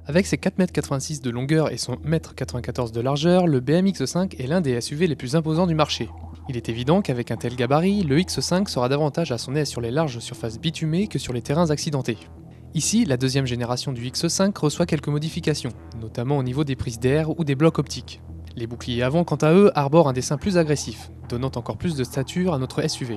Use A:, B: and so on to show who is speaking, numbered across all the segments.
A: Avec ses 4,86 m de longueur et son 1,94 m de largeur, le BM-X5 est l'un des SUV les plus imposants du marché. Il est évident qu'avec un tel gabarit, le X5 sera davantage à son aise sur les larges surfaces bitumées que sur les terrains accidentés. Ici, la deuxième génération du X5 reçoit quelques modifications, notamment au niveau des prises d'air ou des blocs optiques. Les boucliers avant, quant à eux, arborent un dessin plus agressif, donnant encore plus de stature à notre SUV.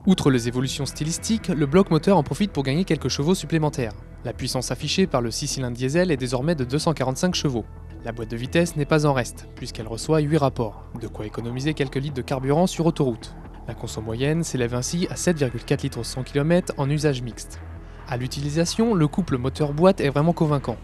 A: Outre les évolutions stylistiques, le bloc moteur en profite pour gagner quelques chevaux supplémentaires. La puissance affichée par le 6 cylindres diesel est désormais de 245 chevaux. La boîte de vitesse n'est pas en reste, puisqu'elle reçoit 8 rapports, de quoi économiser quelques litres de carburant sur autoroute. La conso moyenne s'élève ainsi à 7,4 litres au 100 km en usage mixte. À l'utilisation, le couple moteur-boîte est vraiment convaincant.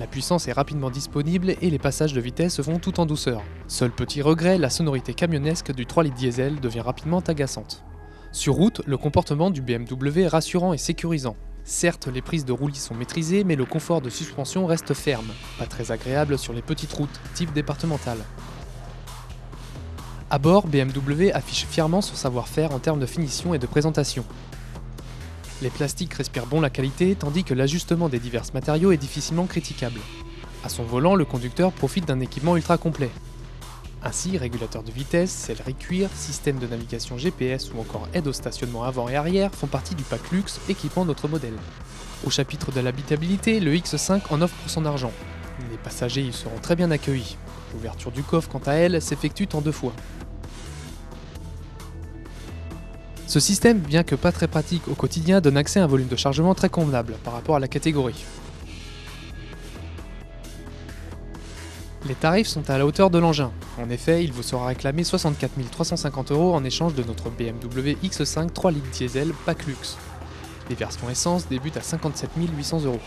A: La puissance est rapidement disponible et les passages de vitesse se font tout en douceur. Seul petit regret, la sonorité camionnesque du 3 litres diesel devient rapidement agaçante. Sur route, le comportement du BMW est rassurant et sécurisant. Certes, les prises de roulis sont maîtrisées, mais le confort de suspension reste ferme, pas très agréable sur les petites routes, type départementale. À bord, BMW affiche fièrement son savoir-faire en termes de finition et de présentation. Les plastiques respirent bon la qualité, tandis que l'ajustement des divers matériaux est difficilement critiquable. À son volant, le conducteur profite d'un équipement ultra complet. Ainsi, régulateur de vitesse, sellerie cuir, système de navigation GPS ou encore aide au stationnement avant et arrière font partie du pack luxe équipant notre modèle. Au chapitre de l'habitabilité, le X5 en offre pour son argent. Les passagers y seront très bien accueillis. L'ouverture du coffre, quant à elle, s'effectue en 2 fois. Ce système, bien que pas très pratique au quotidien, donne accès à un volume de chargement très convenable par rapport à la catégorie. Les tarifs sont à la hauteur de l'engin. En effet, il vous sera réclamé 64 350 € en échange de notre BMW X5 3 litres diesel pack luxe. Les versions essence débutent à 57 800 €.